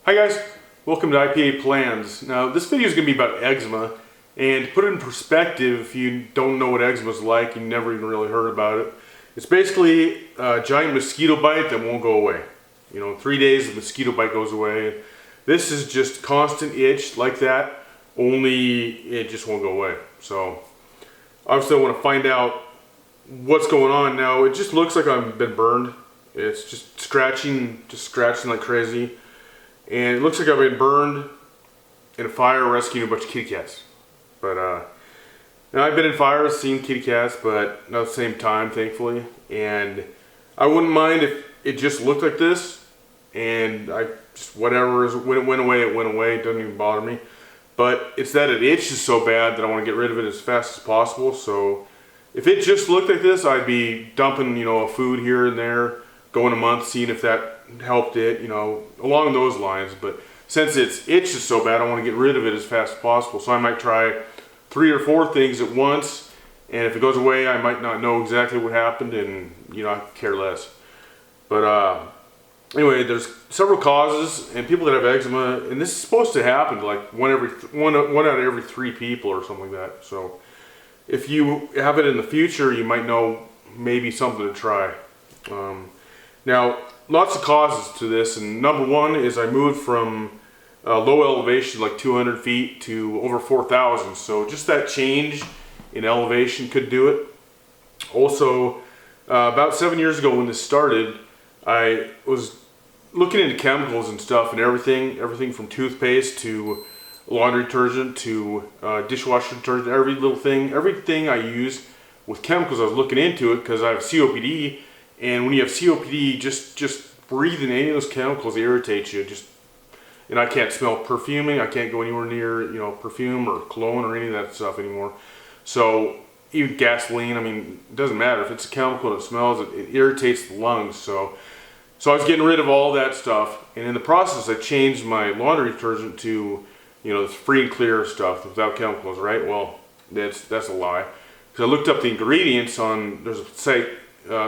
Hi guys, welcome to IPA Plans. Now this video is going to be about eczema, and to put it in perspective, if you don't know what eczema is like, you never even really heard about it, it's basically a giant mosquito bite that won't go away. You know, in 3 days the mosquito bite goes away. This is just constant itch like that, only it just won't go away. So obviously I want to find out what's going on. Now it just looks like I've been burned. It's just scratching like crazy. And it looks like I've been burned in a fire rescuing a bunch of kitty cats. But now I've been in fires, seen kitty cats, but not at the same time, thankfully. And I wouldn't mind if it just looked like this, and I just whatever, when it went away, it went away. It doesn't even bother me. But it's that it itches so bad that I want to get rid of it as fast as possible. So if it just looked like this, I'd be dumping, a food here and there, going a month, seeing if that helped it, along those lines. But since it's itches so bad, I want to get rid of it as fast as possible. So I might try 3 or 4 things at once, and if it goes away, I might not know exactly what happened, and I care less. But anyway, there's several causes, and people that have eczema, and this is supposed to happen to like one out of every 3 people or something like that. So if you have it in the future, you might know maybe something to try. Now, lots of causes to this, and number one is I moved from low elevation, like 200 feet, to over 4,000. So just that change in elevation could do it. Also, about 7 years ago when this started, I was looking into chemicals and stuff, and everything from toothpaste to laundry detergent to dishwasher detergent, everything I use with chemicals. I was looking into it because I have COPD. And when you have COPD, just breathing any of those chemicals irritates you. And I can't smell perfuming. I can't go anywhere near, perfume or cologne or any of that stuff anymore. So even gasoline, it doesn't matter. If it's a chemical that smells, it irritates the lungs. So I was getting rid of all that stuff. And in the process, I changed my laundry detergent to, this free and clear stuff without chemicals, right? Well, that's a lie. Because I looked up the ingredients on, there's a site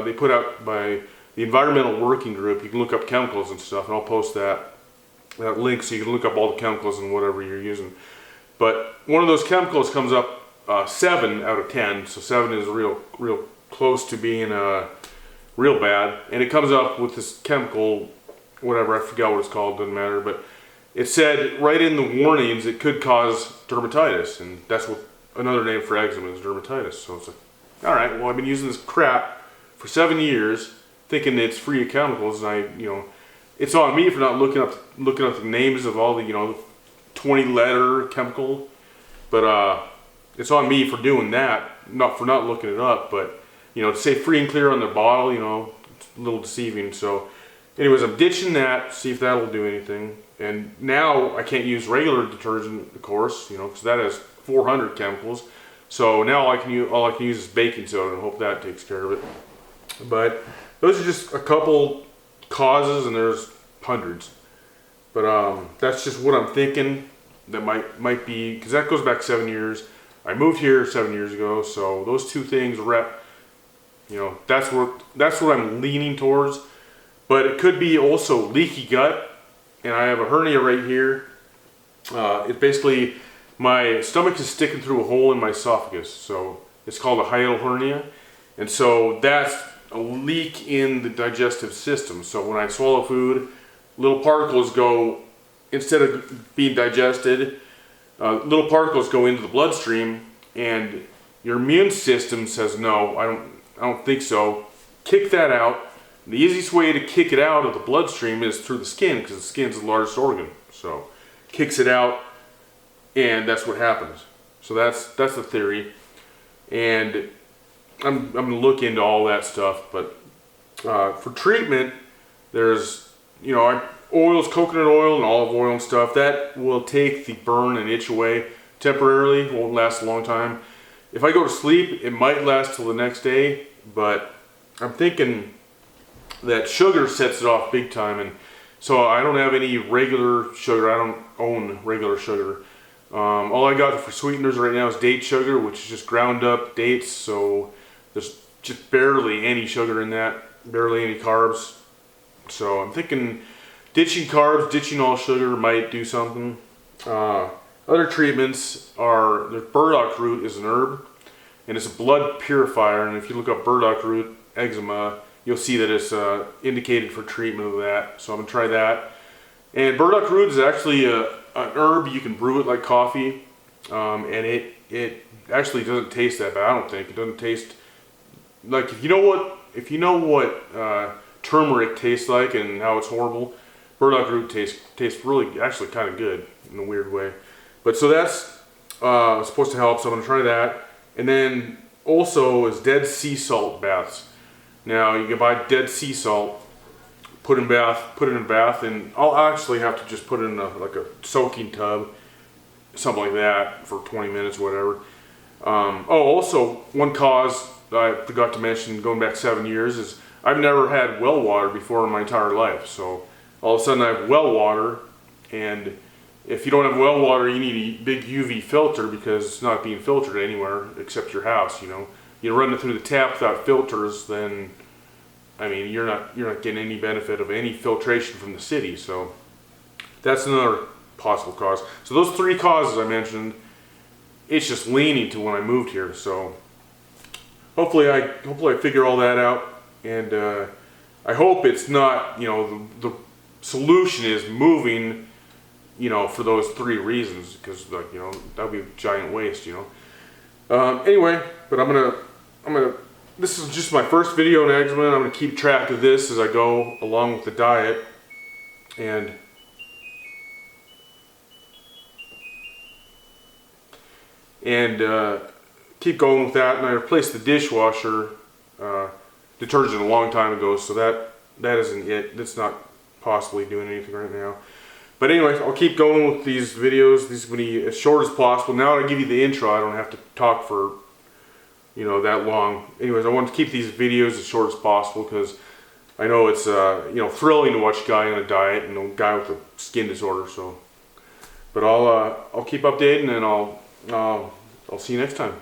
they put out by the Environmental Working Group. You can look up chemicals and stuff, and I'll post that link so you can look up all the chemicals and whatever you're using. But one of those chemicals comes up 7 out of 10, so 7 is real close to being real bad. And it comes up with this chemical, whatever, I forgot what it's called, doesn't matter. But it said right in the warnings it could cause dermatitis, and that's what another name for eczema is, dermatitis. So it's like, all right, well, I've been using this crap for 7 years, thinking it's free of chemicals, and it's on me for not looking up the names of all the 20-letter chemical. But it's on me for doing that, not looking it up. But to say free and clear on the bottle, it's a little deceiving. So, anyways, I'm ditching that. See if that'll do anything. And now I can't use regular detergent, of course, because that has 400 chemicals. So now all I can use is baking soda, and hope that takes care of it. But those are just a couple causes, and there's hundreds. But that's just what I'm thinking that might be, because that goes back 7 years. I moved here 7 years ago, so those 2 things that's what I'm leaning towards. But it could be also leaky gut, and I have a hernia right here. It basically, my stomach is sticking through a hole in my esophagus, so it's called a hiatal hernia, and so that's a leak in the digestive system. So when I swallow food, little particles go, instead of being digested, little particles go into the bloodstream, and your immune system says, no, I don't think so. Kick that out. The easiest way to kick it out of the bloodstream is through the skin, because the skin's the largest organ. So kicks it out, and that's what happens. So that's the theory. And I'm going to look into all that stuff. But for treatment, there's oils, coconut oil and olive oil and stuff that will take the burn and itch away temporarily. Won't last a long time. If I go to sleep, it might last till the next day, but I'm thinking that sugar sets it off big time. And so I don't have any regular sugar. I don't own regular sugar. All I got for sweeteners right now is date sugar, which is just ground up dates. So there's just barely any sugar in that, barely any carbs. So I'm thinking ditching carbs, ditching all sugar might do something. Other treatments are, the burdock root is an herb, and it's a blood purifier, and if you look up burdock root eczema, you'll see that it's indicated for treatment of that, so I'm going to try that. And burdock root is actually an herb. You can brew it like coffee, and it actually doesn't taste that bad, I don't think. It doesn't taste, like, if you know what turmeric tastes like and how it's horrible, burdock root tastes really, actually kind of good in a weird way. But so that's supposed to help, so I'm going to try that. And then also is Dead Sea salt baths. Now you can buy Dead Sea salt, put it in a bath, and I'll actually have to just put it in like a soaking tub, something like that, for 20 minutes, whatever. Also, one cause I forgot to mention, going back 7 years, is I've never had well water before in my entire life. So all of a sudden I have well water, and if you don't have well water, you need a big UV filter because it's not being filtered anywhere except your house. You run it through the tap without filters, then I mean you're not getting any benefit of any filtration from the city. So that's another possible cause. So those 3 causes I mentioned, it's just leaning to when I moved here. So hopefully I figure all that out, and I hope it's not, the solution is moving, for those 3 reasons, because that would be a giant waste, Anyway, but I'm gonna, this is just my first video on eczema, and I'm gonna keep track of this as I go along with the diet, and keep going with that. And I replaced the dishwasher detergent a long time ago, so that isn't it. That's not possibly doing anything right now. But anyway, I'll keep going with these videos. These will be as short as possible. Now that I give you the intro, I don't have to talk for that long. Anyways, I want to keep these videos as short as possible because I know it's thrilling to watch a guy on a diet and a guy with a skin disorder. So, but I'll keep updating, and I'll see you next time.